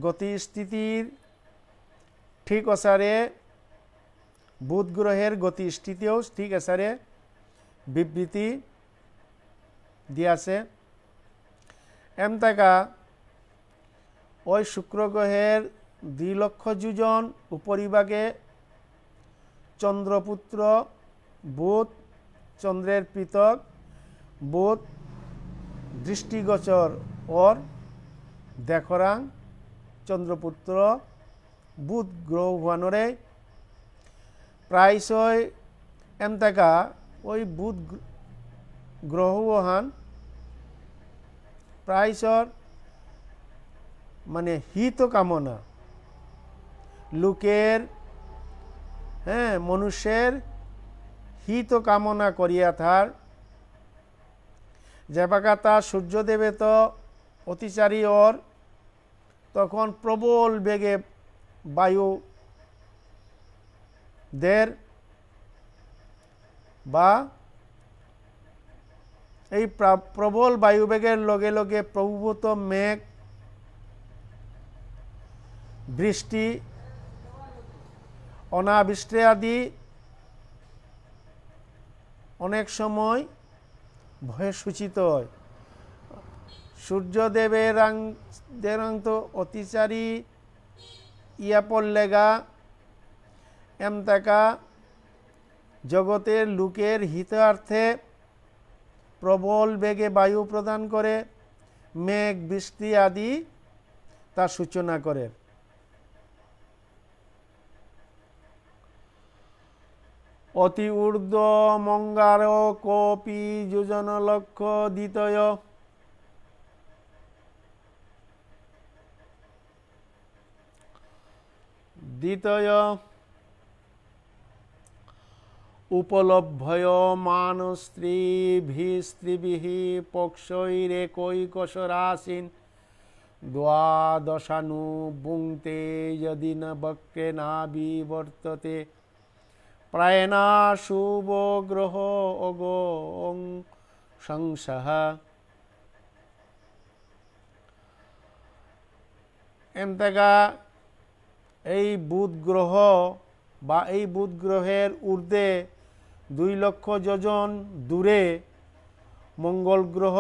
গতি স্থিতির ঠিক অসারে বুধ গ্রহের গতি স্থিতিও ঠিক অসারে বিবৃতি দিয়াছে এমতাকা ওই শুক্র গ্রহের 2 লক্ষ যোজন উপরিভাগে চন্দ্রপুত্র বুধ চন্দ্রের পৃথক বুধ দৃষ্টিগোচর ওর দেখরাং চন্দ্রপুত্র বুধ গ্রহ হুয়ানরে প্রায়শই এমতাকা ওই বুধ গ্রহ হান প্রায়শর মানে হিত কামনা লোকের মনুষ্যের হিত কামনা করিয়া থার যেপাকা তা সূর্যদেবে তো অতিচারী ওর তখন প্রবল বেগে বায়ু দের বা এই প্রবল বায়ুবেগের লগে লগে প্রভূত মেঘ বৃষ্টি অনাবৃষ্টি আদি অনেক সময় ভয়ে সূচিত হয় সূর্যদেবের তো অতিচারী ইয়া পড়লেগা এমতাকা জগতের লোকের হিতার্থে প্রবল বেগে বায়ু প্রদান করে মেঘ বৃষ্টি আদি তার সূচনা করে অতি ঊর্ধ্ব মঙ্গার কোপি যোজন লক্ষ দ্বিতয় উপলভ্য মান স্ত্রীভিঃ পক্ষৈরেকৈকশরাশীন দ্বাদশানু বুংতে যদি ন বক্রে না বিবর্ততে প্রায়না শুভ গ্রহ অগো সংসহ। এমতেকা এই বুধ গ্রহ বা এই বুধ গ্রহের ঊর্ধ্বে 2 লক্ষ যোজন দূরে মঙ্গল গ্রহ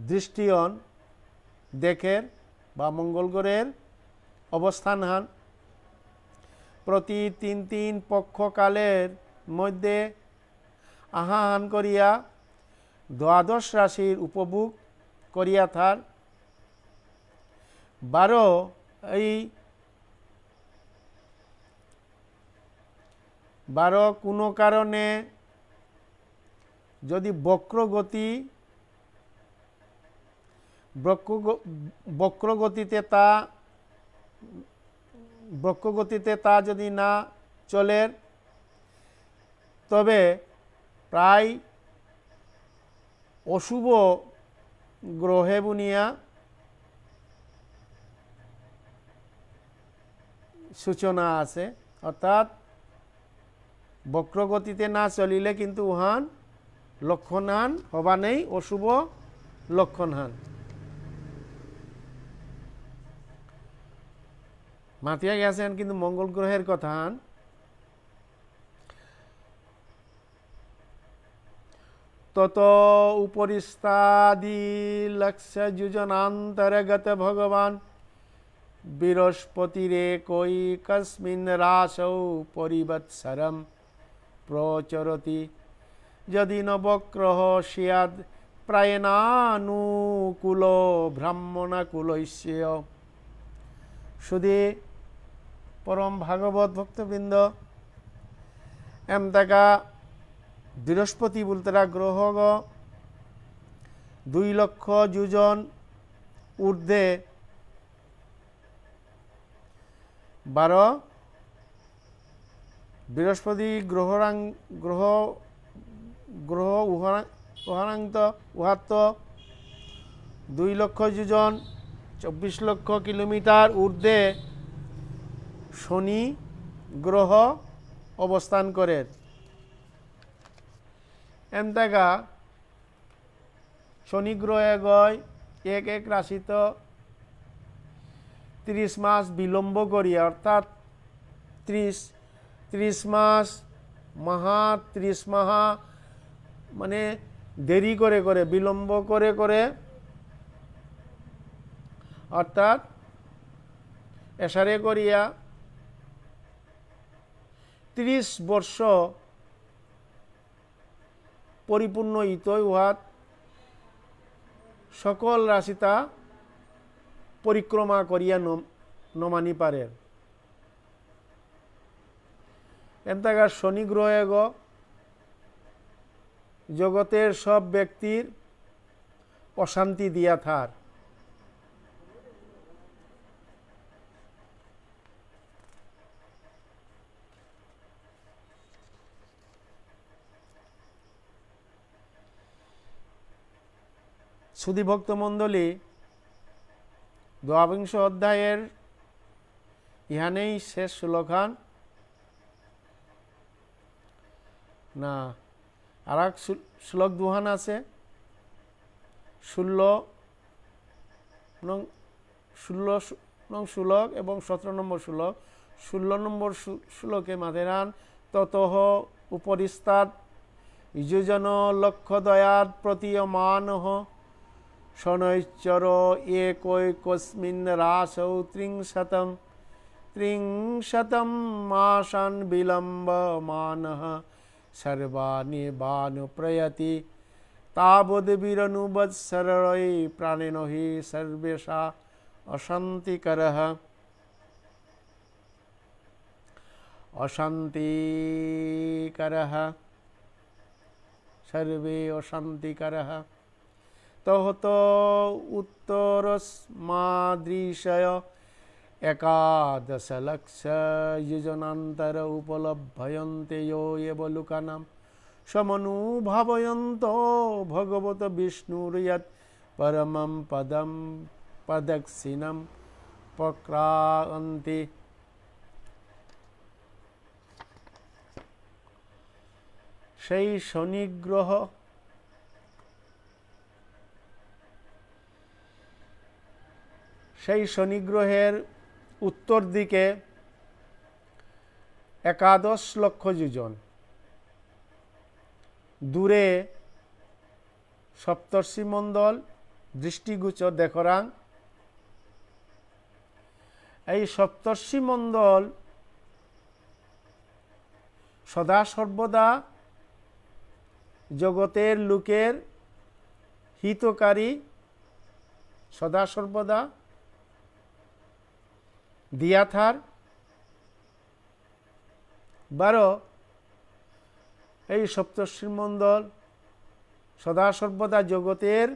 দৃষ্টিয়ন দেখের বা মঙ্গল গ্রহের অবস্থান হান প্রতি 3 পক্ষকালের মধ্যে আহান করিয়া দ্বাদশ রাশির উপভোগ করিয়া থার 12 এই 12 কোনো কারণে যদি বক্রগতিতে তা যদি না চলে তবে প্রায় অশুভ গ্রহে বুনিয়া সূচনা আছে, অর্থাৎ বক্রগতিতে না চলিলে কিন্তু উহান লক্ষণ হান হবা নেই, অশুভ লক্ষণ হান। মাতিয়া গেছেন কিন্তু মঙ্গল গ্রহের কথা হান তত উপরিস্তাদি লক্ষ্য যোজনান্তর্গত ভগবান বৃহস্পতিরে কই কস্মিন রাশৌ পরিবৎসরম প্রচরতি যদি নবগ্রহ স্যাদ প্রায়নানুকূল ব্রাহ্মণকুলস্য। শুধু পরম ভাগবত ভক্তবৃন্দ এমতাকা বৃহস্পতি বলতেরা গ্রহ 2 লক্ষ যোজন ঊর্ধ্বে 12 বৃহস্পতি গ্রহ উহারান্ত 2 লক্ষ যোজন 24 লক্ষ কিলোমিটার ঊর্ধ্বে শনি গ্রহ অবস্থান করে। এমতাকা শনি গ্রহে গয় এক রাশিত 30 মাস বিলম্ব করিয়া, অর্থাৎ 30 মাস 30 মাহা মানে দেরি করে বিলম্ব করে অর্থাৎ এসারে করিয়া 30 বর্ষ পরিপূর্ণ ইতই উহাত সকল রাশিতা পরিক্রমা করিয়া নমানি পারে। এমতাকা শনি গ্রহে জগতের সব ব্যক্তির অশান্তি দিয়া থার। সুধী ভক্ত মণ্ডলী, 12 অধ্যায়ের ইহানেই শেষ শ্লোকান না, আর এক শ্লোক দুহান আছে 16 নং শ্লোক এবং 17 নম্বর শ্লোক। 16 নম্বর শ্লোকে মাধেরান ততঃ উপরিস্তাৎ যুজন লক্ষ দয়াৎ প্রতীয়মানঃ শনৈশ্চর একৈকস্মিন রাশৌ 30 মাসান বিলম্বমানঃ সর্বাণি বানুপ্রয়তি তাবদ বীরনুবৎসরৈ প্রাণেন হি সর্বেষা অশান্তিকরঃ। সর্বে অশান্তিকরঃ তহত উত্তরস্মাদৃশয় 11 লক্ষ যোজনান্তর উপলভ্যন্তে यो एव लोकानां समनुभावयन्तो भगवत विष्णुर्यत् परमं पदं प्रदक्षिणं प्रक्रान्ति। সেই শনিগ্রহ সেই শনিগ্রহের উত্তর দিকে 11 লক্ষ যোজন দূরে সপ্তর্ষিমণ্ডল দৃষ্টিগোচর দেখরাং। এই সপ্তর্ষিমণ্ডল সদা সর্বদা জগতের লোকের হিতকারী, সদা সর্বদা দিয়াথার। 12 এই সপ্তর্ষিমণ্ডল সদা সর্বদা জগতের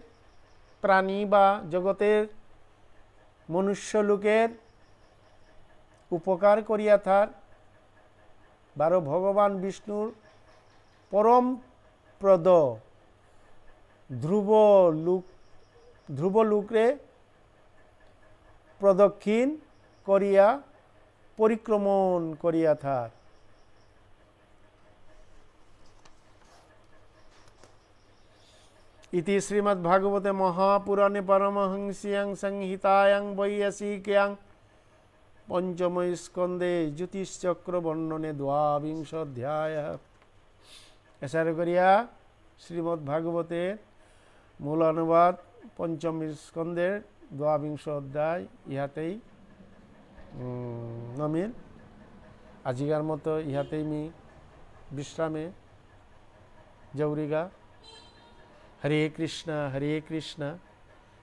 প্রাণী বা জগতের মনুষ্য লোকের উপকার করিয়া থার। 12 ভগবান বিষ্ণুর পরম প্রদ ধ্রুব লোকরে প্রদক্ষিণ করিয়া পরিক্রমণ করিয়া থার। इति श्रीमद्भागवते महापुराणे परमहंस्यां संहितायां वैयासिक्यां पंचम स्कंदे ज्योतिषचक्र वर्णने 22 अध्याय। ऐसा करिया श्रीमद्भागवते मूल अनुवाद पंचम स्कंदेर 22 अध्याय इहातेई नमिल। आजिकार मतो इहातेई मी विश्रामे जौरिगा। हरे कृष्ण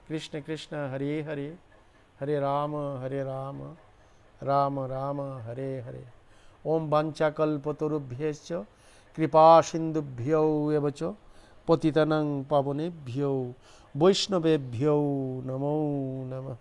कृष्ण कृष्ण हरे हरे, हरे राम राम राम हरे हरे। ओम वाञ्छाकल्पतरुभ्यश्च कृपा सिन्धुभ्यो एव च पतितानां पावनेभ्यो वैष्णवेभ्यो नमो नमः।